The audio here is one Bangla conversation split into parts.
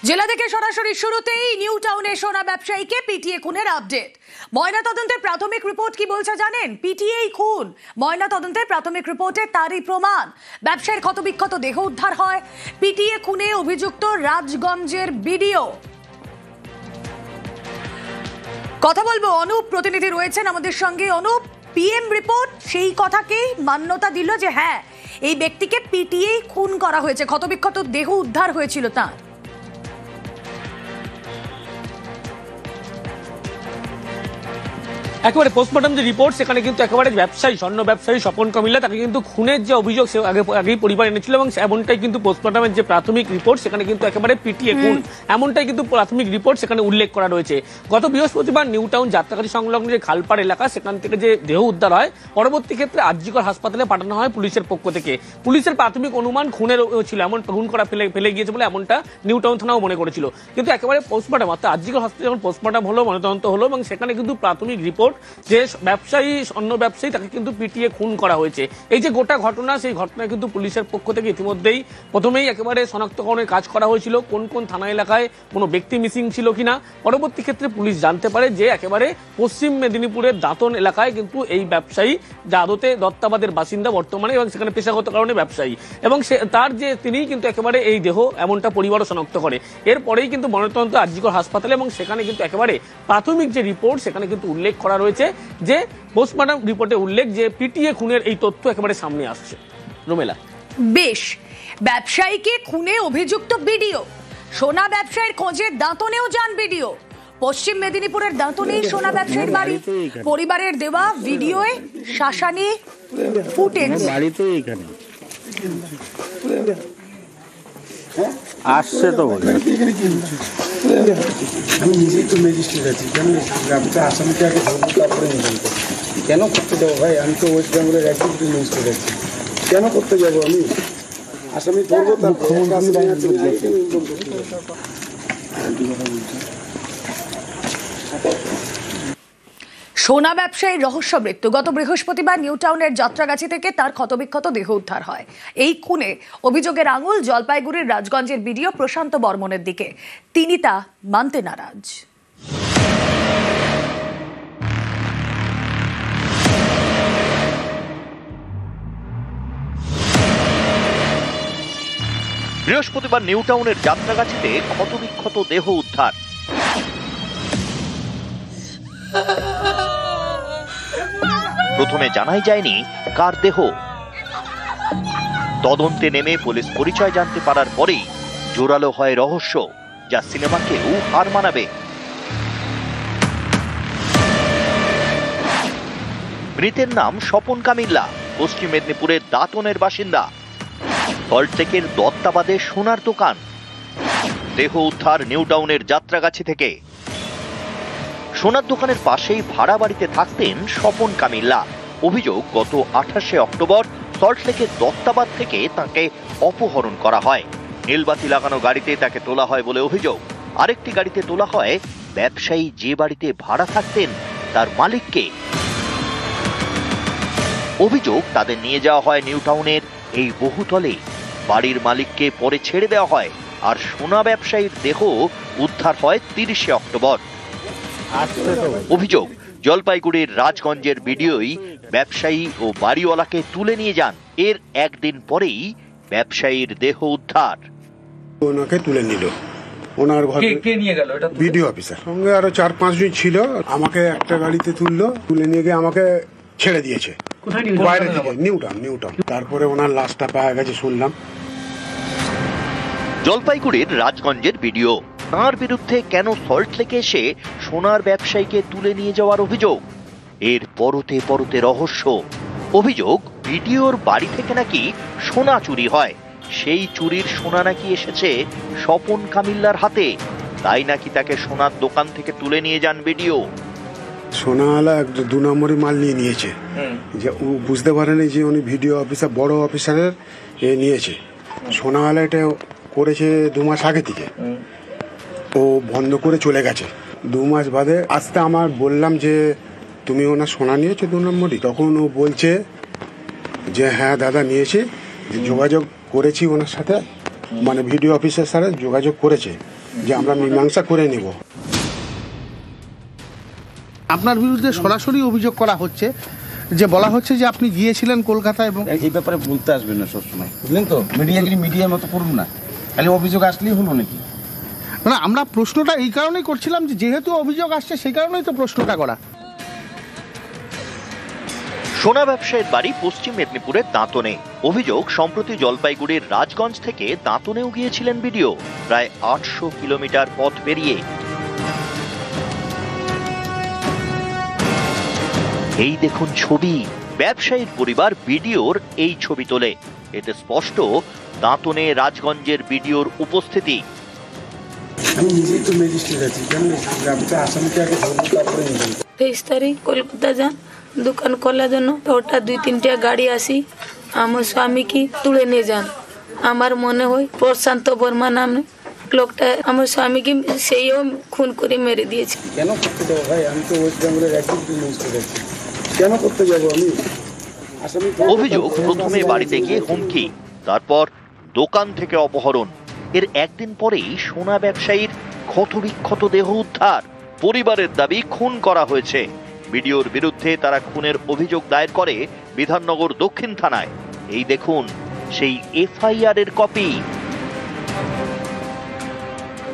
জেলা থেকে সরাসরি শুরুতেই নিউ টাউনে সোনা ব্যবসায়ীকে পিটিয়ে খুনের আপডেট। ময়নাতদন্তের প্রাথমিক রিপোর্ট কি বলছে জানেন? পিটিয়েই খুন। ময়নাতদন্তের প্রাথমিক রিপোর্টে তারই প্রমাণ। ব্যবসায়ীর ক্ষতবিক্ষত দেহ উদ্ধার হয়। পিটিয়ে খুনে অভিযুক্ত রাজগঞ্জের বিডিও। কথা বলবো, অনুপ প্রতিনিধি রয়েছেন আমাদের সঙ্গে। অনুপ, পিএম রিপোর্ট সেই কথাকেই মান্যতা দিল যে হ্যাঁ, এই ব্যক্তিকে পিটিয়েই খুন করা হয়েছে, ক্ষতবিক্ষত দেহ উদ্ধার হয়েছিল তার। একেবারে পোস্টমর্টম যে রিপোর্ট, সেখানে কিন্তু একেবারে ব্যবসায়ী, স্বর্ণ ব্যবসায়ী স্বপন কামিল্লা, তাকে কিন্তু খুনের যে অভিযোগ সে আগেই পরিবার এনেছিল, এবং এমনটাই কিন্তু পোস্টমর্টমের যে প্রাথমিক রিপোর্ট সেখানে কিন্তু একেবারে পিটিয়ে খুন, এমনটাই কিন্তু প্রাথমিক রিপোর্ট সেখানে উল্লেখ করা রয়েছে। গত বৃহস্পতিবার নিউ টাউন যাত্রাগাড়ি সংলগ্ন যে খালপাড় এলাকা, সেখান থেকে যে দেহ উদ্ধার হয়, পরবর্তী ক্ষেত্রে আরজিকর হাসপাতালে পাঠানো হয় পুলিশের পক্ষ থেকে। পুলিশের প্রাথমিক অনুমান খুনের ছিল, এমন খুন করা ফেলে গিয়েছে বলে এমনটা নিউ টাউন থানাও মনে করেছিল। কিন্তু একেবারে পোস্টমর্টম, অর্থাৎ আরজিকর হাসপাতালে যখন পোস্টমর্টম হলো, ময়নাতদন্ত হলো, এবং সেখানে কিন্তু প্রাথমিক রিপোর্ট যে ব্যবসায়ী, স্বর্ণ ব্যবসায়ী, তাকে কিন্তু পিটিয়ে খুন করা হয়েছে। এই যে গোটা ঘটনা, সেই ঘটনায় কিন্তু পুলিশের পক্ষ থেকে ইতিমধ্যেই প্রথমেই একেবারে শনাক্তকরণের কাজ করা হয়েছিল, কোন কোন থানা এলাকায় কোনো ব্যক্তি মিসিং ছিল কিনা। পরবর্তী ক্ষেত্রে পুলিশ জানতে পারে যে একেবারে পশ্চিম মেদিনীপুরের দাঁতন এলাকায় কিন্তু এই ব্যবসায়ী, যা আদতে দত্তাবাদের বাসিন্দা বর্তমানে, এবং সেখানে পেশাগত কারণে ব্যবসায়ী, এবং তার যে তিনিই কিন্তু একেবারে এই দেহ, এমনটা পরিবারও শনাক্ত করে। এরপরেই কিন্তু ময়নাতদন্ত আরজিকর হাসপাতালে, এবং সেখানে কিন্তু একেবারে প্রাথমিক যে রিপোর্ট সেখানে কিন্তু উল্লেখ করা রয়েছে যে পোস্টমর্টম রিপোর্টে উল্লেখ যে পিটিয়ে খুনের এই তথ্য একেবারে সামনে আসছে। রুমেলা, বেশ, ব্যবসায়ীকে খুনে অভিযুক্ত বিডিও, সোনা ব্যবসায়ীর খোঁজে দাঁতনেও যান বিডিও। পশ্চিম মেদিনীপুরের দাঁতনেই সোনা ব্যবসায়ীর বাড়ি। পরিবারের দেওয়া ভিডিওয়ে শাসানি ফুটেজ। আসছে তো আমি নিজেই তো ম্যাজিস্ট্রেট আছি, আসামিকে আগে ধরবো, তারপরে কেন করতে যাবো ভাই? আমি তো ওয়েস্ট বেঙ্গলের এক্সিকিউটিভ ম্যাজিস্ট্রেট আছি, কেন করতে যাবো? আমি আসামি ধরবো, সোনা ব্যবসায়ীর রহস্য মৃত্যু। গত বৃহস্পতিবার নিউ টাউনের যাত্রাগাছি থেকে তার ক্ষতবিক্ষত দেহ উদ্ধার হয়। এই খুনে অভিযোগের আঙুল জলপাইগুড়ির রাজগঞ্জের বিডিও প্রশান্ত বর্মনের দিকে। তিনি তা মানতে নারাজ। বৃহস্পতিবার নিউ টাউনের যাত্রাগাছিতে ক্ষতবিক্ষত দেহ উদ্ধার। প্রথমে জানাই যায়নি কার দেহ। তদন্তে নেমে পুলিশ পরিচয় জানতে পারার পরেই জোরালো হয় রহস্য, যা সিনেমাকেও হার মানাবে। মৃতের নাম স্বপন কামিল্লা, পশ্চিম মেদিনীপুরের দাঁতনের বাসিন্দা। সল্টলেকের দত্তাবাদে সোনার দোকান। দেহ উদ্ধার নিউ টাউনের যাত্রাগাছি থেকে। সোনার দোকানের পাশেই ভাড়া বাড়িতে থাকতেন স্বপন কামিল্লা। অভিযোগ, গত 28শে অক্টোবর সল্টলেকের দত্তাবাদ থেকে তাকে অপহরণ করা হয়। নীলবাতি লাগানো গাড়িতে তাকে তোলা হয় বলে অভিযোগ। আরেকটি গাড়িতে তোলা হয় ব্যবসায়ী যে বাড়িতে ভাড়া থাকতেন তার মালিককে। অভিযোগ, তাদের নিয়ে যাওয়া হয় নিউ টাউনের এই বহুতলে। বাড়ির মালিককে পরে ছেড়ে দেওয়া হয়, আর সোনা ব্যবসায়ীর দেহ উদ্ধার হয় 30শে অক্টোবর। অভিযোগ, জলপাইগুড়ির রাজগঞ্জের বিডিওই ব্যবসায়ী ও বাড়িওয়ালাকে তুলে নিয়ে যান। এর একদিন পরেই ব্যবসায়ীর দেহ উদ্ধার। ওনাকে তুলে নিল, ওনার ঘরে কে নিয়ে গেল? এটা বিডিও অফিসার, সঙ্গে আরো 4-5 জন ছিল। আমাকে একটা গাড়িতে তুললো, তুলে নিয়ে গিয়ে আমাকে ছেড়ে দিয়েছে বাইরে থেকে, নিউ টাউন। তারপরে ওনার লাশটা পাওয়া গেছে শুনলাম। জলপাইগুড়ির রাজগঞ্জের বিডিও, তাঁর বিরুদ্ধে কেন সল্টলেকে এসে সোনার ব্যবসায়ীকে তুলে নিয়ে যাওয়ার অভিযোগ? এর পরতে পরতে রহস্য। অভিযোগ, বিডিওর বাড়ি থেকে নাকি সোনা চুরি হয়। সেই চুরির সোনা নাকি এসেছে স্বপন কামিল্লার হাতে। তাই নাকি তাকে সোনার দোকান থেকে তুলে নিয়ে যান বিডিও। সোনাওয়ালা 2 নম্বরই মাল নিয়েছে, যে ও বুঝতে পারেনি যে উনি ভিডিও অফিসার, বড় অফিসারের নিয়েছে। সোনাওয়ালা এটা করেছে 2 মাস আগে থেকে, ও বন্ধ করে চলে গেছে। 2 মাস বাদে আসতে আমার বললাম যে তুমি ওনার সোনা নিয়েছো 2 নম্বরই। তখন ও বলছে যে হ্যাঁ দাদা নিয়েছি, যোগাযোগ করেছি ওনার সাথে, মানে ভিডিও অফিসের সাথে যোগাযোগ করেছে। যে আমরা মীমাংসা করে নেব। আপনার বিরুদ্ধে সরাসরি অভিযোগ করা হচ্ছে, যে বলা হচ্ছে যে আপনি গিয়েছিলেন কলকাতা এবং এই ব্যাপারে বলতে আসবেন না সবসময়, বুঝলেন তো? মিডিয়ার মতো করুন না, খালি অভিযোগ আসলেই হলো নাকি? মানে আমরা প্রশ্নটা এই কারণেই করছিলাম যে যেহেতু অভিযোগ আসছে সেই কারণেই তো প্রশ্নটা করা। সোনা ব্যবসায়ীর বাড়ি পশ্চিম মেদিনীপুরের দাঁতনে। অভিযোগ, সম্প্রতি জলপাইগুড়ির রাজগঞ্জ থেকে দাঁতনেও গিয়েছিলেন ভিডিও, প্রায় 800 কিলোমিটার পথ পেরিয়ে। এই দেখুন ছবি, ব্যবসায়ীর পরিবার ভিডিওর এই ছবি তোলে। এতে স্পষ্ট দাঁতনে রাজগঞ্জের ভিডিওর উপস্থিতি। আমি নিজেই তো ম্যাজিস্ট্রেট আছি, কেন আসামিকে আগে ধরবো তারপরে নেবেন। 23 তারিখ কলকাতা যান দোকান খোলার জন্য, তো হঠাৎ 2-3টা গাড়ি আসি আমার স্বামীকে তুলে নিয়ে যান। আমার মনে হয় প্রশান্ত বর্মা নামে লোকটা আমার স্বামীকে সেইও খুন করে মেরে দিয়েছে। কেন করতে যাবো ভাই, আমি তো ওয়েস্ট বেঙ্গলের একজন ম্যাজিস্ট্রেট আছি, কেন করতে যাবো আমি? আসামি অভিযোগ, প্রথমে বাড়িতে গিয়ে হুমকি, তারপর দোকান থেকে অপহরণ। এর একদিন পরেই সোনা ব্যবসায়ীর ক্ষতবিক্ষত দেহ উদ্ধার। পরিবারের দাবি খুন করা হয়েছে। ভিডিওর বিরুদ্ধে তারা খুনের অভিযোগ দায়ের করে বিধাননগর দক্ষিণ থানায়। এই দেখুন সেই এফআইআর এর কপি।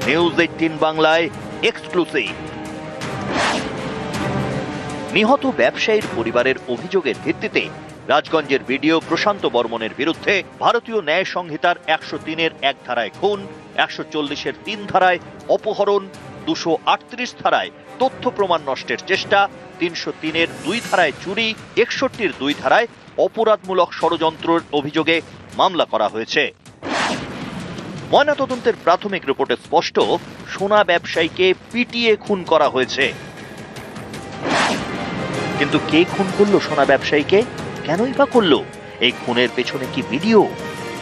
নিউজ 18 বাংলায় এক্সক্লুসিভ। নিহত ব্যবসায়ীর পরিবারের অভিযোগের ভিত্তিতে রাজগঞ্জের ভিডিও প্রশান্ত বর্মনের বিরুদ্ধে ভারতীয় ন্যায় সংহিতার 103-এর 1 ধারায় খুন, 140-এর 3 ধারায় অপহরণ, 238 ধারায় তথ্য প্রমাণ নষ্টের চেষ্টা, 303-এর 2 ধারায় চুরি, 61-র 2 ধারায় অপরাধমূলক ষড়যন্ত্রের অভিযোগে মামলা করা হয়েছে। ময়নাতদন্তের প্রাথমিক রিপোর্টে স্পষ্ট, সোনা ব্যবসায়ীকে পিটিয়ে খুন করা হয়েছে। কিন্তু কে খুন করলো সোনা ব্যবসায়ীকে, কেনই বা করলো? এই খুনের পেছনে কি ভিডিও?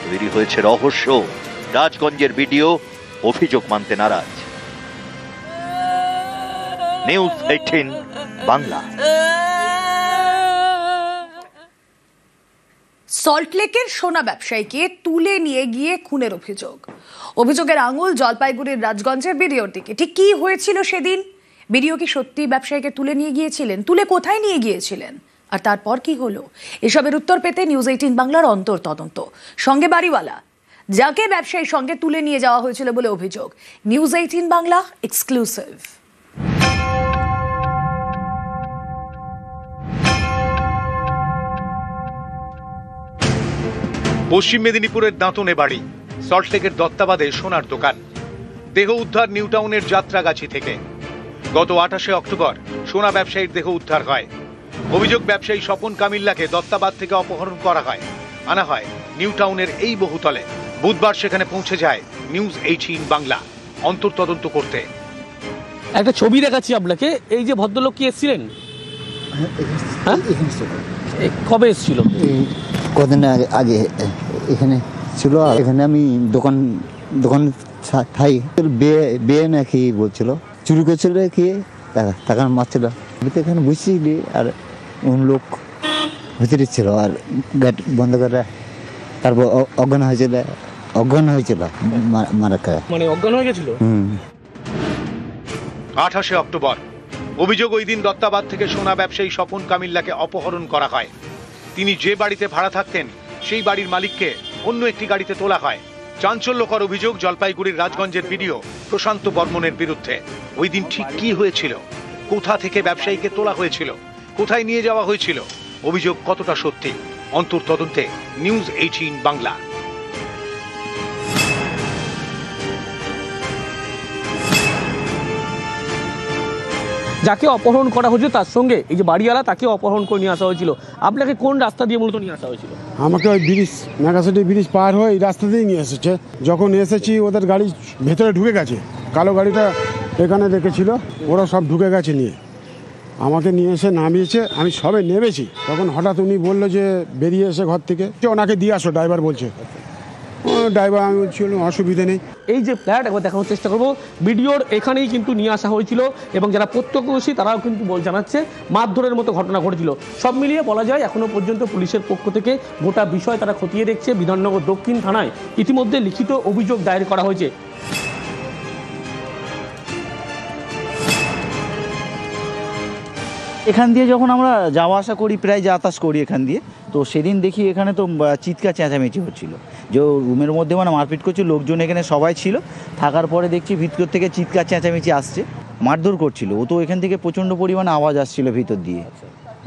তৈরি হয়েছে রহস্য। রাজগঞ্জের ভিডিও অভিযোগ মানতে নারাজ। নিউজ 18 বাংলা। সল্টলেকের সোনা ব্যবসায়ীকে তুলে নিয়ে গিয়ে খুনের অভিযোগের আঙুল জলপাইগুড়ির রাজগঞ্জের ভিডিওর দিকে। ঠিক কি হয়েছিল সেদিন? ভিডিও কি সত্যি ব্যবসায়ীকে তুলে নিয়ে গিয়েছিলেন? তুলে কোথায় নিয়ে গিয়েছিলেন? আর তারপর কি হলো? এসবের উত্তর পেতে নিউজ 18 বাংলার অন্তর তদন্ত, সঙ্গে বাড়িওয়ালা যাকে ব্যবসায়ীর সঙ্গে তুলে নিয়ে যাওয়া হয়েছিল বলে অভিযোগ। News 18 Bangla exclusive. পশ্চিম মেদিনীপুরের দাঁতনে বাড়ি, সল্টলেকের দত্তাবাদে সোনার দোকান। দেহ উদ্ধার নিউ টাউনের যাত্রাগাছি থেকে। গত 28শে অক্টোবর সোনা ব্যবসায়ীর দেহ উদ্ধার হয়। অভিযোগ, ব্যবসায়ী স্বপন কামিল্লাকে দত্তাবাদ থেকে অপহরণ করা হয়, আনা হয় নিউ টাউনের এই বহুতলে। বুধবার সেখানে পৌঁছে যায় নিউজ 18 বাংলা অন্তর্তদন্ত করতে। একটা ছবি দেখাচ্ছি আপনাকে। এই যে ভদ্রলোক কি এসেছিলেন? হ্যাঁ, কবে এসেছিল? কদিন আগে এখানে ছিল। এখানে আমি দোকান ঠাই বিয়ে নাকি বলছিল, চুরি করছিল, কি টাকা মারছিল। এখানে বুঝছিলি আর লোক ভিতরে ছিল, আর গেট বন্ধ করে তারপর অজ্ঞান হয়েছিল মারা খায়, মানে অজ্ঞান হয়ে গেছিল। 28শে অক্টোবর অভিযোগ, ওই দিন দত্তাবাদ থেকে সোনা ব্যবসায়ী স্বপন কামিল্লাকে অপহরণ করা হয়। তিনি যে বাড়িতে ভাড়া থাকতেন সেই বাড়ির মালিককে অন্য একটি গাড়িতে তোলা হয়। চাঞ্চল্যকর অভিযোগ জলপাইগুড়ির রাজগঞ্জের ভিডিও প্রশান্ত বর্মনের বিরুদ্ধে। ওই দিন ঠিক কি হয়েছিল? কোথা থেকে ব্যবসায়ীকে তোলা হয়েছিল? কোথায় নিয়ে যাওয়া হয়েছিল? অভিযোগ কতটা সত্যি? অন্তর্তদন্তে নিউজ 18 বাংলা। যাকে অপহরণ করা হয়েছিল তার সঙ্গে এই যে বাড়িওয়ালা, তাকে অপহরণ করে নিয়ে আসা হয়েছিল। আপনাকে কোন রাস্তা দিয়ে মূলত নিয়ে আসা হয়েছিল? আমাকে ওই ব্রিজ, নাগাসাটি ব্রিজ পার হয়ে এই রাস্তা দিয়েই নিয়ে এসেছে। যখন এসেছি ওদের গাড়ি ভেতরে ঢুকে গেছে, কালো গাড়িটা এখানে রেখেছিল, ওরা সব ঢুকে গেছে নিয়ে। আমাকে নিয়ে এসে নামিয়েছে, আমি সবে নেমেছি, তখন হঠাৎ উনি বললো যে বেরিয়ে এসে ঘর থেকে ওনাকে দিয়ে আসো, ড্রাইভার বলছে। ড্রাইভার আমি বলছিল অসুবিধে নেই। এই যে ফ্ল্যাট একবার দেখানোর চেষ্টা করবো। ভিডিওর এখানেই কিন্তু নিয়ে আসা হয়েছিল এবং যারা প্রত্যক্ষদর্শী তারাও কিন্তু জানাচ্ছে মারধরের মতো ঘটনা ঘটেছিল। সব মিলিয়ে বলা যায় এখনো পর্যন্ত পুলিশের পক্ষ থেকে গোটা বিষয় তারা খতিয়ে দেখছে। বিধাননগর দক্ষিণ থানায় ইতিমধ্যে লিখিত অভিযোগ দায়ের করা হয়েছে। এখান দিয়ে যখন আমরা যাওয়া আসা করি, প্রায় যাতায়াত করি এখান দিয়ে, তো সেদিন দেখি এখানে তো চিৎকার চেঁচামেচি হচ্ছিল, যে রুমের মধ্যে মানে মারপিট করছে, লোকজন এখানে সবাই ছিল। থাকার পরে দেখছি ভিতর থেকে চিৎকার চেঁচামেচি আসছে, মারধর করছিল। ও তো এখান থেকে প্রচণ্ড পরিমাণে আওয়াজ আসছিল ভিতর দিয়ে।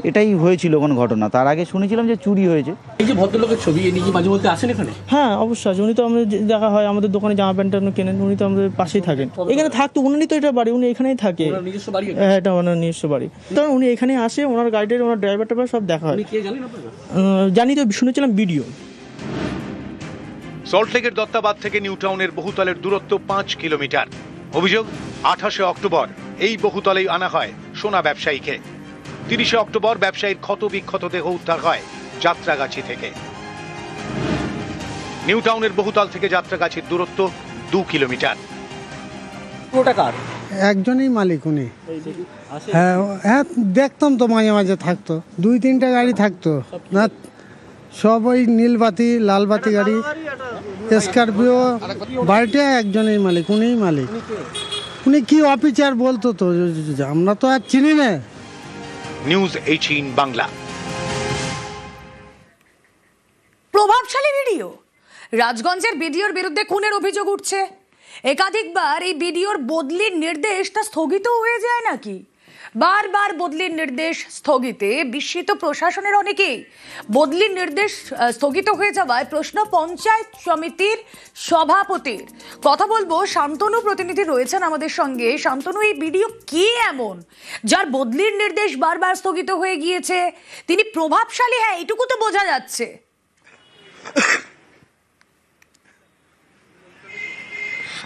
এটাই হয়েছিল কোনো ঘটনা। তার আগে শুনেছিলাম যে চুরি হয়েছে। এই যে ভদ্রলোকের ছবি, এ নিয়ে মাঝে মধ্যে আসেন এখানে? হ্যাঁ অবশ্যই আছে, উনি তো আমাদের দেখা হয়, আমাদের দোকানে জামা প্যান্ট কেনেন, উনি তো আমাদের পাশেই থাকেন। এখানে থাকতো, উনি তো এটা বাড়ি, উনি এখানেই থাকে। নিজস্ব বাড়ি? হ্যাঁ এটা ওনার নিজস্ব বাড়ি। তখন উনি এখানে আসে, ওনার গাড়ির ওনার ড্রাইভার টাইভার সব দেখা হয়। জানি তো, শুনেছিলাম ভিডিও। সল্টলেকের দত্তাবাদ থেকে নিউ টাউনের বহুতলের দূরত্ব 5 কিলোমিটার। অভিযোগ, 28শে অক্টোবর এই বহুতলেই আনা হয় সোনা ব্যবসায়ীকে। 30শে অক্টোবর ব্যবসায়ীর ক্ষত বিক্ষত দেহ উদ্ধার হয় যাত্রাগাছি থেকে। নিউ টাউনের বহুতল থেকে যাত্রাগাছির দূরত্ব 2 কিলোমিটার। একজনই মালিক উনি। হ্যাঁ হ্যাঁ দেখতাম তো, মাঝে মাঝে থাকতো, 2-3টা গাড়ি থাকতো না, সব ওই নীলবাতি লালবাতি গাড়ি, স্করপিও। বাড়িটা একজনই মালিক, উনিই মালিক। উনি কি অফিসার বলতো তো, আমরা তো আর চিনি না। নিউজ 18 বাংলা। প্রভাবশালী ভিডিও, রাজগঞ্জের বিডিওর বিরুদ্ধে খুনের অভিযোগ উঠছে। একাধিকবার এই বিডিওর বদলির নির্দেশ তা স্থগিত হয়ে যায় নাকি? বারবার বদলির নির্দেশ স্থগিতে বিস্মিত প্রশাসনের অনেকেই। বদলির নির্দেশ স্থগিত হয়ে যাওয়ায় প্রশ্ন পঞ্চায়েত সমিতির সভাপতির। কথা বলবো, শান্তনু প্রতিনিধি রয়েছেন আমাদের সঙ্গে। শান্তনু, এই বিডিও কে এমন যার বদলির নির্দেশ বারবার স্থগিত হয়ে গিয়েছে? তিনি প্রভাবশালী, হ্যাঁ এটুকু তো বোঝা যাচ্ছে।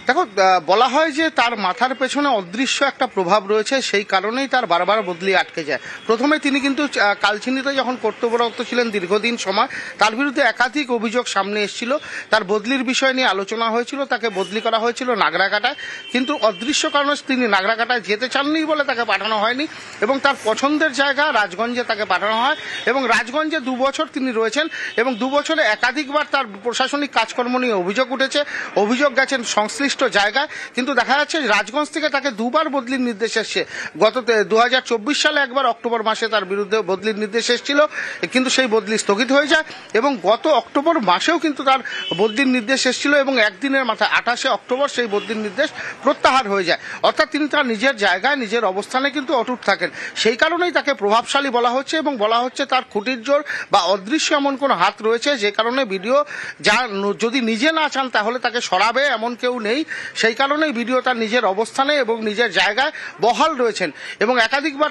দেখো, বলা হয় যে তার মাথার পেছনে অদৃশ্য একটা প্রভাব রয়েছে, সেই কারণেই তার বারবার বদলি আটকে যায়। প্রথমে তিনি কিন্তু কালচিনিতে যখন কর্তব্যরত ছিলেন দীর্ঘদিন সময়, তার বিরুদ্ধে একাধিক অভিযোগ সামনে এসেছিল। তার বদলির বিষয় নিয়ে আলোচনা হয়েছিল, তাকে বদলি করা হয়েছিল নাগরাকাটায়, কিন্তু অদৃশ্য কারণে তিনি নাগরাকাটায় যেতে চাননি বলে তাকে পাঠানো হয়নি, এবং তার পছন্দের জায়গা রাজগঞ্জে তাকে পাঠানো হয়। এবং রাজগঞ্জে 2 বছর তিনি রয়েছেন, এবং 2 বছরে একাধিকবার তার প্রশাসনিক কাজকর্ম নিয়ে অভিযোগ উঠেছে, অভিযোগ গেছেন সংশ্লিষ্ট জায়গায়। কিন্তু দেখা যাচ্ছে রাজগঞ্জ থেকে তাকে 2 বার বদলির নির্দেশ এসেছে। গত 2024 সালে একবার অক্টোবর মাসে তার বিরুদ্ধে বদলির নির্দেশ এসেছিল, কিন্তু সেই বদলি স্থগিত হয়ে যায়। এবং গত অক্টোবর মাসেও কিন্তু তার বদলির নির্দেশ এসেছিল, এবং একদিনের মাথায় 28শে অক্টোবর সেই বদলির নির্দেশ প্রত্যাহার হয়ে যায়। অর্থাৎ তিনি তার নিজের জায়গায় নিজের অবস্থানে কিন্তু অটুট থাকেন। সেই কারণেই তাকে প্রভাবশালী বলা হচ্ছে, এবং বলা হচ্ছে তার খুঁটির জোর বা অদৃশ্য এমন কোনো হাত রয়েছে, যে কারণে ভিডিও যা যদি নিজে না চান তাহলে তাকে সরাবে এমন কেউ নেই। সেই কারণেই ভিডিও তার নিজের অবস্থানে এবং নিজের জায়গায় বহাল রয়েছেন। এবং একাধিকবার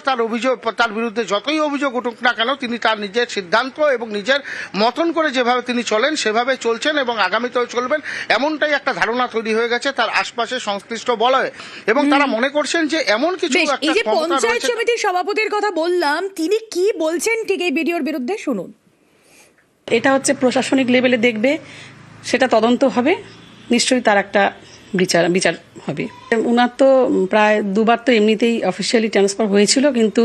তার বিরুদ্ধে যতই অভিযোগ উঠুক না কেন, তিনি তার নিজের সিদ্ধান্ত এবং নিজের মতন করে যেভাবে তিনি চলেন সেভাবে চলছেন, এবং আগামীতেও চলবেন, এমনটাই একটা ধারণা তৈরি হয়ে গেছে তার আশপাশে সংশ্লিষ্ট বলয়ে। এবং তারা মনে করছেন যে এমন কিছু এই যে পঞ্চায়েত সমিতির সভাপতির কথা বললাম, তিনি কি বলছেন ঠিক এই ভিডিওর বিরুদ্ধে শুনুন। এটা হচ্ছে প্রশাসনিক লেভেলে দেখবে, সেটা তদন্ত হবে, নিশ্চয়ই তার একটা বিচার হবে। উনার তো প্রায় 2 বার তো এমনিতেই অফিসিয়ালি ট্রান্সফার হয়েছিল, কিন্তু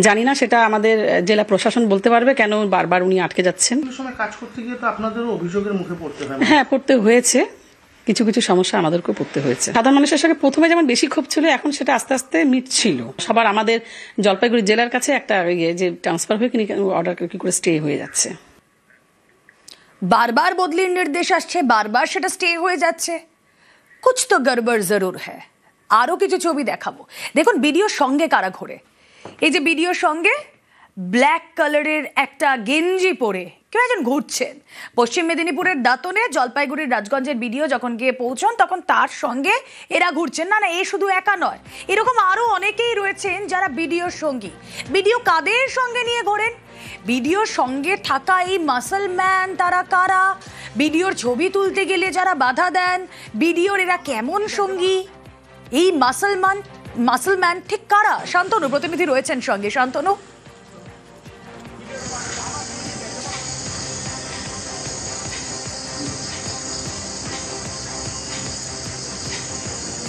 জানি না সেটা আমাদের জেলা প্রশাসন বলতে পারবে কেন বারবার উনি আটকে যাচ্ছেন। কাজ করতে গিয়ে তো আপনাদেরও অভিযোগের মুখে পড়তে হয়। হ্যাঁ, পড়তে হয়েছে, কিছু কিছু সমস্যা আমাদেরকেও পড়তে হয়েছে। সাধারণ মানুষের সঙ্গে প্রথমে যেমন বেশি ক্ষোভ ছিল, এখন সেটা আস্তে আস্তে মিটছিল। সবার আমাদের জলপাইগুড়ি জেলার কাছে একটা যে ট্রান্সফার হয়ে অর্ডার কি করে স্টে হয়ে যাচ্ছে। বারবার বদলির নির্দেশ আসছে, বারবার সেটা স্টে হয়ে যাচ্ছে। কুছ তো গড়বড় জরুর হ্যায়। আরো কিছু ছবি দেখাবো, দেখুন ভিডিওর সঙ্গে কারা ঘোরে। এই যে ভিডিওর সঙ্গে ব্ল্যাক কালারের একটা গেঞ্জি পরে কেউ একজন ঘুরছেন। পশ্চিম মেদিনীপুরের দাঁতনে জলপাইগুড়ির রাজগঞ্জের ভিডিও যখন গিয়ে পৌঁছন, তখন তার সঙ্গে এরা ঘুরছেন। না এ শুধু একা নয়, এরকম আরো অনেকেই রয়েছেন যারা ভিডিওর সঙ্গী। ভিডিও কাদের সঙ্গে নিয়ে ঘোরেন? ভিডিওর সঙ্গে থাকা এই মাসলম্যান তারা কারা? ভিডিওর ছবি তুলতে গেলে যারা বাধা দেন, ভিডিওর এরা কেমন সঙ্গী? এই মাসলম্যান ঠিক কারা? শান্তনু প্রতিনিধি রয়েছেন সঙ্গে। শান্তনু,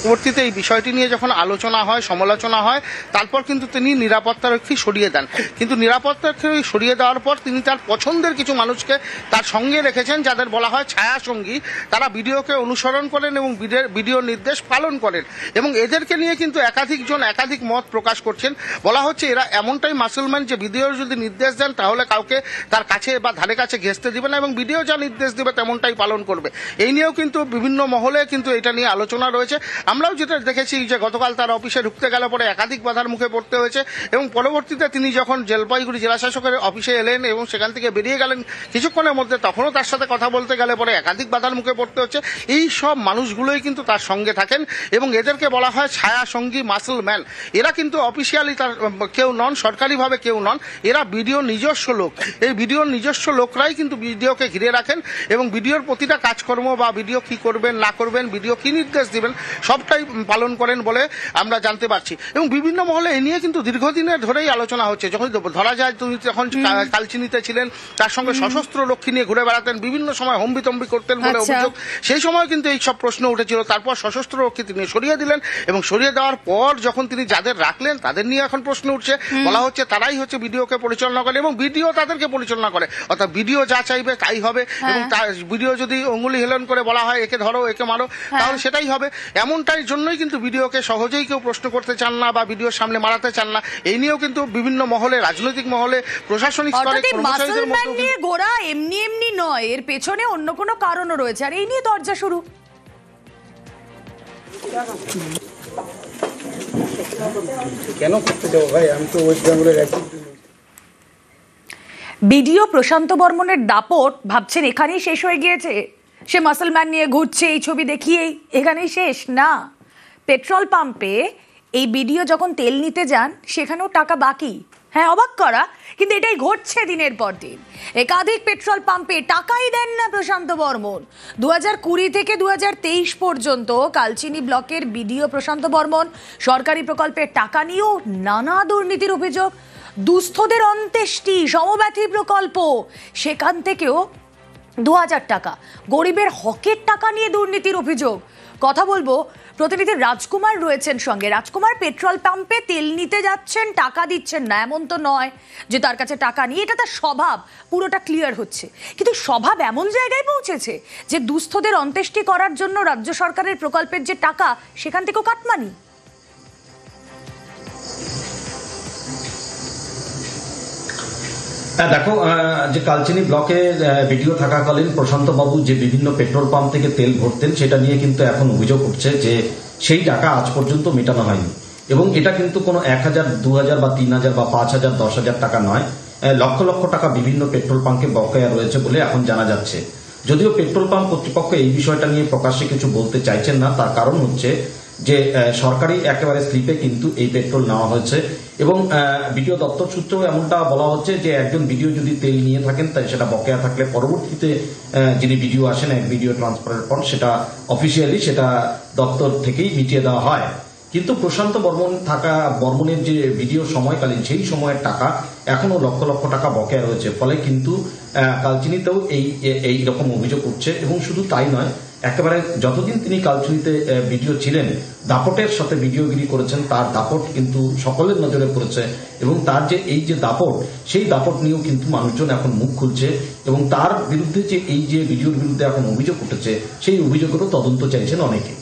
পরবর্তীতে এই বিষয়টি নিয়ে যখন আলোচনা হয়, সমালোচনা হয়, তারপর কিন্তু তিনি নিরাপত্তারক্ষী সরিয়ে দেন। কিন্তু নিরাপত্তারক্ষী সরিয়ে দেওয়ার পর তিনি তার পছন্দের কিছু মানুষকে তার সঙ্গে রেখেছেন, যাদের বলা হয় ছায়া সঙ্গী। তারা ভিডিওকে অনুসরণ করেন এবং ভিডিওর নির্দেশ পালন করেন, এবং এদেরকে নিয়ে কিন্তু একাধিকজন একাধিক মত প্রকাশ করছেন। বলা হচ্ছে এরা এমনটাই মাসলম্যান যে ভিডিওর যদি নির্দেশ দেন তাহলে কাউকে তার কাছে বা ধারে কাছে ঘেঁষতে দিবে না, এবং ভিডিও যা নির্দেশ দেবে তেমনটাই পালন করবে। এই নিয়েও কিন্তু বিভিন্ন মহলে কিন্তু এটা নিয়ে আলোচনা রয়েছে। আমরাও যেটা দেখেছি যে গতকাল তার অফিসে ঢুকতে গেলে পরে একাধিক বাধার মুখে পড়তে হয়েছে, এবং পরবর্তীতে তিনি যখন জলপাইগুড়ি জেলাশাসকের অফিসে এলেন এবং সেখান থেকে বেরিয়ে গেলেন কিছুক্ষণের মধ্যে, তখনও তার সাথে কথা বলতে গেলে পরে একাধিক বাধার মুখে পড়তে হচ্ছে। এই সব মানুষগুলোই কিন্তু তার সঙ্গে থাকেন, এবং এদেরকে বলা হয় ছায়া সঙ্গী, মাসল ম্যান। এরা কিন্তু অফিসিয়ালি তার কেউ নন, সরকারিভাবে কেউ নন, এরা ভিডিওর নিজস্ব লোক। এই ভিডিওর নিজস্ব লোকরাই কিন্তু ভিডিওকে ঘিরে রাখেন, এবং ভিডিওর প্রতিটা কাজকর্ম বা ভিডিও কি করবেন না করবেন, ভিডিও কি নির্দেশ দিবেন, সবটাই পালন করেন বলে আমরা জানতে পারছি। এবং বিভিন্ন মহলে এ নিয়ে কিন্তু দীর্ঘদিনের ধরেই আলোচনা হচ্ছে। যখন ধরা যায় তুমি যখন কালচিনিতে ছিলেন, তার সঙ্গে সশস্ত্র রক্ষী নিয়ে ঘুরে বেড়াতেন, বিভিন্ন সময় হম্বিতম্বি করতেন বলে অভিযোগ। সেই সময় কিন্তু এই সব প্রশ্ন উঠেছিল। তারপর সশস্ত্র রক্ষী তিনি সরিয়ে দিলেন, এবং সরিয়ে দেওয়ার পর যখন তিনি যাদের রাখলেন তাদের নিয়ে এখন প্রশ্ন উঠছে। বলা হচ্ছে তারাই হচ্ছে ভিডিওকে পরিচালনা করে, এবং ভিডিও তাদেরকে পরিচালনা করে, অর্থাৎ ভিডিও যা চাইবে তাই হবে। এবং ভিডিও যদি অঙ্গুলি হেলন করে বলা হয় একে ধরো একে মারো, তাহলে সেটাই হবে। এমনটাই জন্যই কিন্তু ভিডিওকে সহজেই কেউ প্রশ্ন করতে চান না বা ভিডিওর সামনে মারাতে চান না। এই নিয়েও কিন্তু বিভিন্ন মহলে, রাজনৈতিক মহলে, প্রশাসনিক স্তরে কর্মচারীদের মধ্যে নিয়ে গোড়া এমনি এমনি নয়, এর পেছনে অন্য কোনো কারণও রয়েছে, আর এই নিয়ে দরজা শুরু। কেন করতে যাবো ভাই, আমি তো ওয়েস্ট বেঙ্গলের একজন। ভিডিও প্রশান্ত বর্মনের দাপট ভাবছেন এখানেই শেষ হয়ে গিয়েছে, সে মাসলম্যান নিয়ে ঘুরছে, এই ছবি দেখিয়েই এখানেই শেষ না। পেট্রোল পাম্পে এই ভিডিও যখন তেল নিতে যান সেখানেও টাকা বাকি। হ্যাঁ, অবাক করা, কিন্তু এটাই ঘটছে দিনের পর দিন। একাধিক পেট্রোল পাম্পে টাকাই দেন না প্রশান্ত বর্মন। 2020 থেকে 2023 পর্যন্ত কালচিনি ব্লকের বিডিও প্রশান্ত বর্মন সরকারি প্রকল্পের টাকা নিয়েও নানা দুর্নীতির অভিযোগ। দুস্থদের অন্ত্যেষ্টি সমব্যথী প্রকল্প, সেখান থেকেও 2000 টাকা। গরিবের হকের টাকা নিয়ে দুর্নীতির অভিযোগ। কথা বলবো, প্রতিনিধি রাজকুমার রয়েছেন সঙ্গে। রাজকুমার, পেট্রোল পাম্পে তেল নিতে যাচ্ছেন, টাকা দিচ্ছেন না, এমন তো নয় যে তার কাছে টাকা নিয়ে, এটা তার স্বভাব, পুরোটা ক্লিয়ার হচ্ছে। কিন্তু স্বভাব এমন জায়গায় পৌঁছেছে যে দুস্থদের অন্ত্যেষ্টি করার জন্য রাজ্য সরকারের প্রকল্পের যে টাকা, সেখান থেকেও কাটমানি। দেখো, যে কালচিনি ব্লকে ভিডিও থাকাকালীন প্রশান্ত বাবু যে বিভিন্ন পেট্রোল পাম্প থেকে তেল ভরতেন, সেটা নিয়ে কিন্তু এখন অভিযোগ উঠছে যে সেই টাকা আজ পর্যন্ত মেটানো হয়নি। এবং এটা কিন্তু কোনো 1000, 2000 বা 3000 বা 5000, 10,000 টাকা নয়, লক্ষ লক্ষ টাকা বিভিন্ন পেট্রোল পাম্পে বকেয়া রয়েছে বলে এখন জানা যাচ্ছে। যদিও পেট্রোল পাম্প কর্তৃপক্ষ এই বিষয়টা নিয়ে প্রকাশ্যে কিছু বলতে চাইছেন না, তার কারণ হচ্ছে যে সরকারি একেবারে স্লিপে কিন্তু এই পেট্রোল নেওয়া হয়েছে। এবং ভিডিও দপ্তর সূত্রেও এমনটা বলা হচ্ছে যে একজন ভিডিও যদি তেল নিয়ে থাকেন, তাই সেটা বকেয়া থাকলে পরবর্তীতে যিনি ভিডিও আসেন এক ভিডিও ট্রান্সফারের পর সেটা অফিসিয়ালি সেটা দপ্তর থেকেই মিটিয়ে দেওয়া হয়। কিন্তু প্রশান্ত বর্মনের যে ভিডিও সময়কালীন সেই সময়ের টাকা এখনো লক্ষ লক্ষ টাকা বকেয়া রয়েছে। ফলে কিন্তু কালচিনিতেও এই রকম অভিযোগ উঠছে। এবং শুধু তাই নয়, একেবারে যতদিন তিনি কালচিনিতে ভিডিও ছিলেন, দাপটের সাথে ভিডিওগিরি করেছেন, তার দাপট কিন্তু সকলের নজরে পড়েছে। এবং তার যে এই যে দাপট, সেই দাপট নিয়েও কিন্তু মানুষজন এখন মুখ খুলছে। এবং তার বিরুদ্ধে যে এই যে ভিডিওর বিরুদ্ধে এখন অভিযোগ উঠেছে, সেই অভিযোগেরও তদন্ত চাইছেন অনেকে।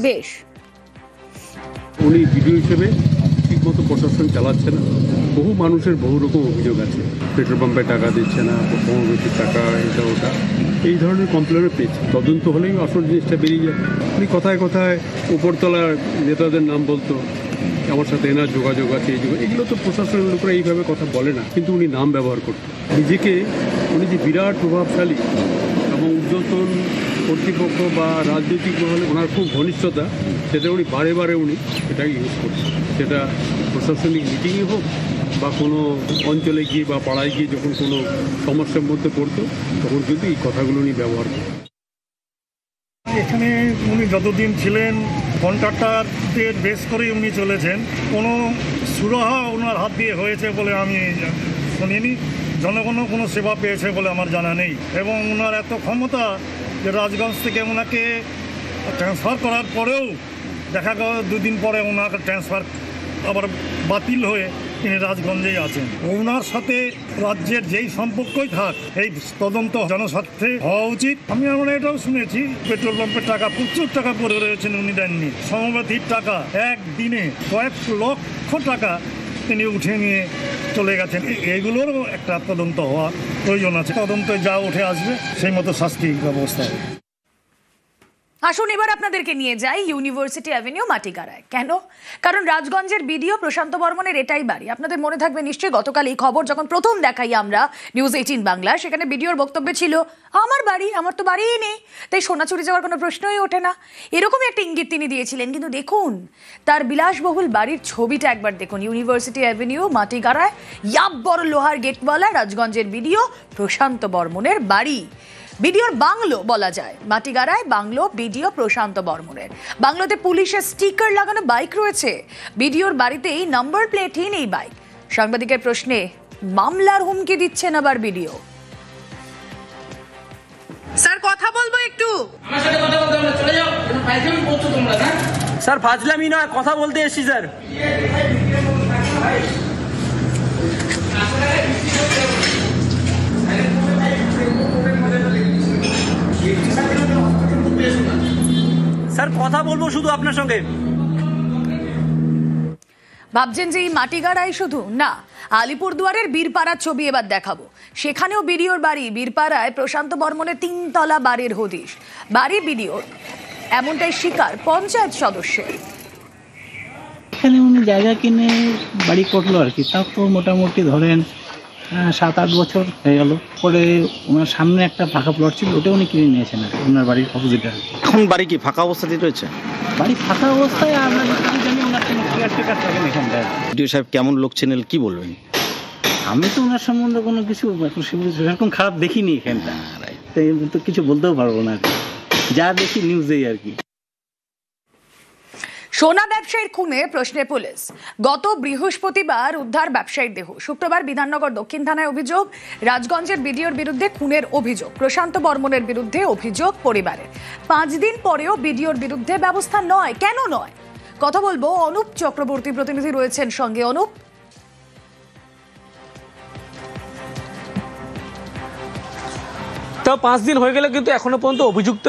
বেশ, উনি ভিডিও হিসেবে ঠিকমতো প্রশাসন চালাচ্ছে না। বহু মানুষের বহু রকম অভিযোগ আছে, পেট্রোল পাম্পে টাকা দিচ্ছে না, পৌরগতির টাকা, এটা ওটা, এই ধরনের কমপ্লেনও পেয়েছে। তদন্ত হলেই আসল জিনিসটা বেরিয়ে যাবে। উনি কথায় কথায় উপরতলার নেতাদের নাম বলতো, আমার সাথে এনার যোগাযোগ আছে, এগুলো তো প্রশাসনের লোকরা এইভাবে কথা বলে না, কিন্তু উনি নাম ব্যবহার করতেন নিজেকে। উনি যে বিরাট প্রভাবশালী এবং ঊর্ধ্বতন কর্তৃপক্ষ বা রাজনৈতিক মহলে ওনার খুব ঘনিষ্ঠতা, সেটা উনি বারে বারে উনি সেটা ইউজ করছেন। সেটা প্রশাসনিক মিটিংয়ে হোক বা কোনো অঞ্চলে গিয়ে বা পাড়ায় গিয়ে যখন কোনো সমস্যার মধ্যে পড়তো, তখন কিন্তু এই কথাগুলো উনি ব্যবহার করতেন। এখানে উনি যতদিন ছিলেন কন্ট্রাক্টরদের বেস করেই উনি চলেছেন। কোনো সুরাহা ওনার হাত দিয়ে হয়েছে বলে আমি শুনিনি। জনগণও কোনো সেবা পেয়েছে বলে আমার জানা নেই। এবং ওনার এত ক্ষমতা যে রাজগঞ্জ থেকে ওনাকে ট্রান্সফার করার পরেও দেখা গেল 2 দিন পরে ওনার ট্রান্সফার আবার বাতিল হয়ে তিনি রাজগঞ্জেই আছেন। ওনার সাথে রাজ্যের যেই সম্পর্কই থাক, এই তদন্ত জনস্বার্থে হওয়া উচিত। আমি আমরা এটাও শুনেছি পেট্রোল পাম্পের টাকা প্রচুর টাকা পড়ে রয়েছেন, উনি দেননি। সমবাধির টাকা একদিনে কয়েক লক্ষ টাকা তিনি উঠে নিয়ে চলে গেছেন। এইগুলোরও একটা তদন্ত হওয়া প্রয়োজন আছে। তদন্তে যা উঠে আসবে সেই মতো শাস্তি ব্যবস্থা হবে। আসুন এবার আপনাদেরকে নিয়ে যাই ইউনিভার্সিটি অ্যাভিনিউ মাটিগাড়ায়। কেন? কারণ রাজগঞ্জের বিডিও প্রশান্ত বর্মনের এটাই বাড়ি। আপনাদের মনে থাকবে নিশ্চয়ই, গতকাল এই খবর যখন প্রথম দেখাই আমরা নিউজ 18 বাংলা, সেখানে বিডিওর বক্তব্য ছিল আমার বাড়ি, আমার তো বাড়িই নেই, তাই সোনা চুরি যাওয়ার কোনো প্রশ্নই ওঠে না। এরকমই একটা ইঙ্গিত তিনি দিয়েছিলেন। কিন্তু দেখুন তার বিলাসবহুল বাড়ির ছবিটা একবার দেখুন। ইউনিভার্সিটি অ্যাভিনিউ মাটিগাড়ায় ইয়াব বড় লোহার গেটওয়ালা রাজগঞ্জের বিডিও প্রশান্ত বর্মনের বাড়ি। বিডিওর বাংলো বলা যায়, মাটিগাড়ায় বাংলো বিডিও প্রশান্ত বর্মনের। বাংলোতে পুলিশের স্টিকার লাগানো বাইক রয়েছে। বিডিওর বাড়িতেই নাম্বার প্লেটহীন এই বাইক। সাংবাদিকের প্রশ্নে মামলার হুমকি দিচ্ছেন আবার বিডিও। স্যার কথা বলবো একটু। আমার সাথে কথা বলতে আমরা চলে যাও, ফাইজলামি করছো তোমরা না? স্যার ফাজলামি নয়, কথা বলতে এসেছি স্যার। স্যার কথা বলবো শুধু আপনার সঙ্গে। ভাবছেন যে এই মাটিগাড়াই শুধু না, আলিপুরদুয়ারের বীরপাড়ার ছবি এবার দেখাবো। সেখানেও বিডিওর বাড়ি। বীরপাড়ায় প্রশান্ত বর্মনের 3 তলা বাড়ির হদিশ। বাড়ি বিডিওর, এমনটাই স্বীকার পঞ্চায়েত সদস্যের। এখানে উনি জায়গা কিনে বাড়ি করলো আর কি, তাও তো মোটামুটি ধরেন 7-8 বছর হয়ে গেল। পরে ওনার সামনে একটা ফাঁকা প্লট ছিল, ওটা উনি কিনে নিয়েছেন আর ওনার বাড়ির অপোজিটে। এখন বাড়ি কি ফাঁকা অবস্থাতেই রয়েছে? বাড়ি ফাঁকা অবস্থায় আমরা যেটুকু জানি ওনার কোনো কেয়ারটেকার থাকেন এখানটায়। বিডিও সাহেব কেমন লোক চেনেন, কি বলবেন? আমি তো ওনার সম্বন্ধে কোনো কিছু সেরকম খারাপ দেখিনি এখানটা, তাই তো কিছু বলতেও পারবো না আর কি, যা দেখি নিউজেই আর কি। সোনা ব্যবসায়ীর খুনে প্রশ্নে পুলিশ। গত বৃহস্পতিবার উদ্ধার ব্যবসায়ীর দেহ। শুক্রবার বিধাননগর দক্ষিণ থানায় অভিযোগ। রাজগঞ্জের বিডিওর বিরুদ্ধে খুনের অভিযোগ। প্রশান্ত বর্মনের বিরুদ্ধে অভিযোগ পরিবারের। 5 দিন পরেও বিডিওর বিরুদ্ধে ব্যবস্থা নয়। কেন নয়? কথা বলবো। অনুপ চক্রবর্তী প্রতিনিধি রয়েছেন সঙ্গে। অনুপ, তাও 5 দিন হয়ে গেলে কিন্তু এখনো পর্যন্ত অভিযুক্ত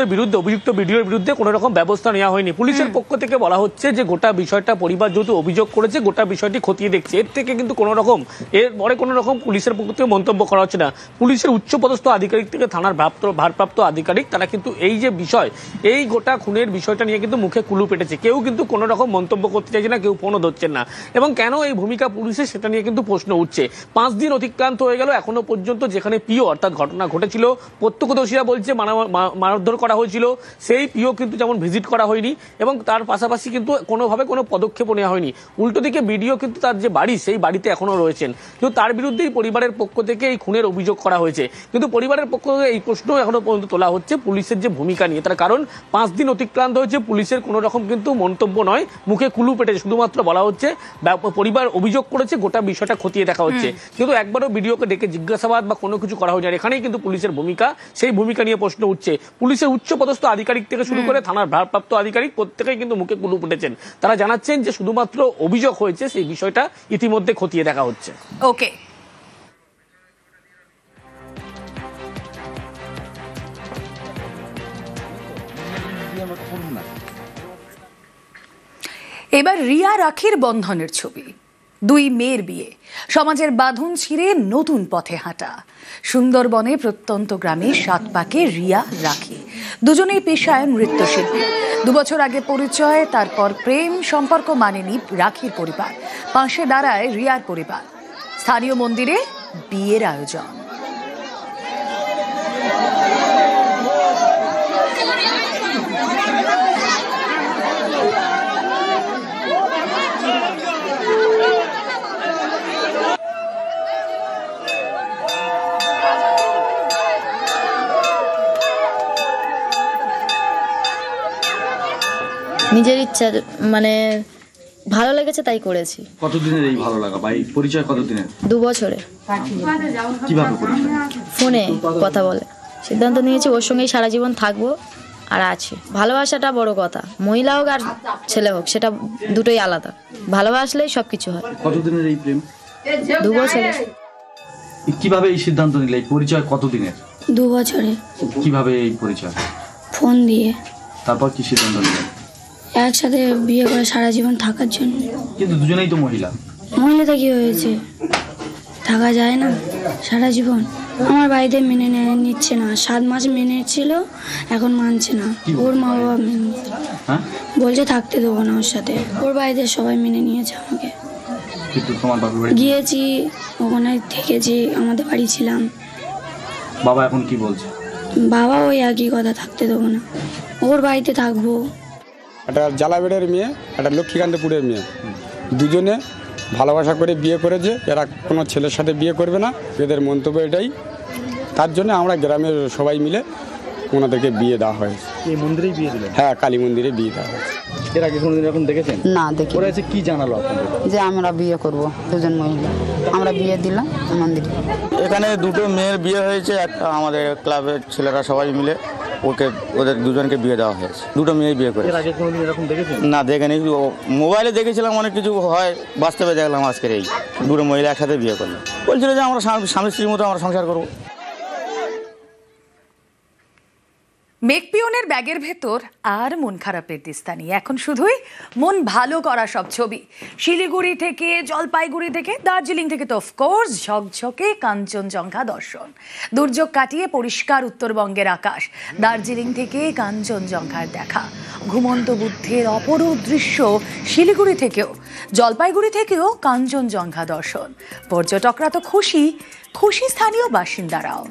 বিডিওর বিরুদ্ধে কোনো রকম ব্যবস্থা নেওয়া হয়নি। পুলিশের পক্ষ থেকে বলা হচ্ছে যে গোটা বিষয়টা পরিবার যেহেতু অভিযোগ করেছে, গোটা বিষয়টি খতিয়ে দেখছে। এর থেকে কিন্তু কোনো রকম এরপরে কোনো রকম পুলিশের পক্ষ থেকে মন্তব্য করা হচ্ছে না। পুলিশের উচ্চপদস্থ আধিকারিক থেকে থানার ভারপ্রাপ্ত আধিকারিক, তারা কিন্তু এই যে বিষয়, এই গোটা খুনের বিষয়টা নিয়ে কিন্তু মুখে কুলু পেটেছে। কেউ কিন্তু কোনো রকম মন্তব্য করতে চাইছে না, কেউ ফোনও ধরছেন না। এবং কেন এই ভূমিকা পুলিশের, সেটা নিয়ে কিন্তু প্রশ্ন উঠছে। 5 দিন অতিক্রান্ত হয়ে গেল, এখনো পর্যন্ত যেখানে পিও অর্থাৎ ঘটনা ঘটেছিল, প্রত্যক্ষদর্শীরা বলছে মারধর করা হয়েছিল, সেই পিও কিন্তু যেমন ভিজিট করা হয়নি এবং তার পাশাপাশি কিন্তু কোনোভাবে কোনো পদক্ষেপ নেওয়া হয়নি। উল্টো দিকে বিডিও কিন্তু তার যে বাড়ি, সেই বাড়িতে এখনো রয়েছেন। কিন্তু তার বিরুদ্ধেই পরিবারের পক্ষ থেকে এই খুনের অভিযোগ করা হয়েছে। কিন্তু পরিবারের পক্ষ থেকে এই প্রশ্ন এখনো পর্যন্ত তোলা হচ্ছে পুলিশের যে ভূমিকা নিয়ে। তার কারণ 5 দিন অতিক্রান্ত হয়েছে, পুলিশের কোনো রকম কিন্তু মন্তব্য নয়, মুখে কুলু পেটে শুধুমাত্র বলা হচ্ছে পরিবার অভিযোগ করেছে, গোটা বিষয়টা খতিয়ে দেখা হচ্ছে। কিন্তু একবারও বিডিওকে ডেকে জিজ্ঞাসাবাদ বা কোনো কিছু করা হয়নি। আর এখানেই কিন্তু পুলিশের ভূমিকা, সেই ভূমিকা নিয়ে প্রশ্ন উঠছে। পুলিশের উচ্চপদস্থ আধিকারিক থেকে শুরু করে থানার ভারপ্রাপ্ত আধিকারিক প্রত্যেকেই কিন্তু মুখে কুলু ফুটেছেন। তারা জানাচ্ছেন যে শুধুমাত্র অভিযোগ হয়েছে, সেই বিষয়টা ইতিমধ্যে খতিয়ে দেখা হচ্ছে। ওকে, এবার রিয়া রাখির বন্ধনের ছবি। 2 মেয়ের বিয়ে, সমাজের বাঁধন ছিঁড়ে নতুন পথে হাঁটা। সুন্দরবনে প্রত্যন্ত গ্রামে 7 পাকে রিয়া রাখি, দুজনেই পেশায় নৃত্যশিল্পী। 2 বছর আগে পরিচয়, তারপর প্রেম সম্পর্ক মানেনি রাখির পরিবার। পাশে দাঁড়ায় রিয়ার পরিবার। স্থানীয় মন্দিরে বিয়ের আয়োজন। নিজের ইচ্ছা, মানে ভালো লেগেছে তাই করেছি। কতদিনের এই ভালো লাগা? ভাই পরিচয় কতদিনের? 2 বছরে। কিভাবে পরিচয়? ফোনে কথা বলে সিদ্ধান্ত নিয়েছি ওর সঙ্গেই সারা জীবন থাকবো, আর আছে। ভালোবাসাটা বড় কথা, মহিলা হোক আর ছেলে হোক সেটা দুটোই আলাদা। ভালোবাসলেই সব কিছু হয়। কতদিনের এই প্রেম? 2 বছরের। কিভাবে এই সিদ্ধান্ত নিলে? এই পরিচয় কতদিনের? 2 বছরে। কিভাবে এই পরিচয়? ফোন দিয়ে। তারপর কি সিদ্ধান্ত নিলেন? একসাথে বিয়ে করে সারা জীবন থাকার জন্য। কিন্তু দুজনেই তো মহিলা। মহিলাটা কি হয়েছে, থাকা যায় না সারা জীবন? আমার বাড়িতে মেনে নিচ্ছে না। 7 মাস মেনে ছিল, এখন মানছে না। ওর মা বাবা মেনে বলছে থাকতে দেবো না ওর সাথে। ওর বাড়িতে সবাই মেনে নিয়েছে আমাকে। গিয়েছি ওখানে থেকেছি, আমাদের বাড়ি ছিলাম। বাবা এখন কি বলছে? বাবা ওই একই কথা, থাকতে দেবো না, ওর বাড়িতে থাকবো। একটা জালাবেড়ের মেয়ে, একটা লক্ষ্মীকান্তপুরের মেয়ে, দুজনে ভালোবাসা করে বিয়ে করেছে। এরা কোনো ছেলের সাথে বিয়ে করবে না, এদের মন্তব্য এটাই। তার জন্য আমরা গ্রামের সবাই মিলে ওনাদেরকে বিয়ে দেওয়া হয়েছে। এই মন্দিরেই বিয়ে দিলেন? হ্যাঁ, কালী মন্দিরে বিয়ে দেওয়া হয়েছে। এর আগে কোনোদিন এরকম দেখেছেন? না, দেখি। ওরা এসে কি জানালো আপনাদের? যে আমরা বিয়ে করব, দুজন মহিলা। আমরা বিয়ে দিলাম মন্দিরে। এখানে দুটো মেয়ের বিয়ে হয়েছে, একটা আমাদের ক্লাবের ছেলেরা সবাই মিলে ওদের দুজনকে বিয়ে দেওয়া হয়েছে। দুটো মেয়ে বিয়ে করে। এর আগে কোনোদিন এরকম দেখেছেন? না, দেখেনি। মোবাইলে দেখেছিলাম অনেক কিছু হয়, বাস্তবে দেখলাম আজকের এই দুটো মহিলা একসাথে বিয়ে করলো। বলছিল যে আমরা স্বামী স্ত্রীর মতো আমরা সংসার করবো। মেঘপিয়নের ব্যাগের ভেতর আর মন খারাপের দিস্তা নেই, এখন শুধুই মন ভালো করা সব ছবি। শিলিগুড়ি থেকে, জলপাইগুড়ি থেকে, দার্জিলিং থেকে তো অফকোর্স ঝকঝকে কাঞ্চনজঙ্ঘা দর্শন। দুর্যোগ কাটিয়ে পরিষ্কার উত্তরবঙ্গের আকাশ, দার্জিলিং থেকে কাঞ্চনজঙ্ঘার দেখা। ঘুমন্ত বুদ্ধের অপরূপ দৃশ্য শিলিগুড়ি থেকেও, জলপাইগুড়ি থেকেও কাঞ্চনজঙ্ঘা দর্শন। পর্যটকরা তো খুশি, খুশি স্থানীয় বাসিন্দারাও।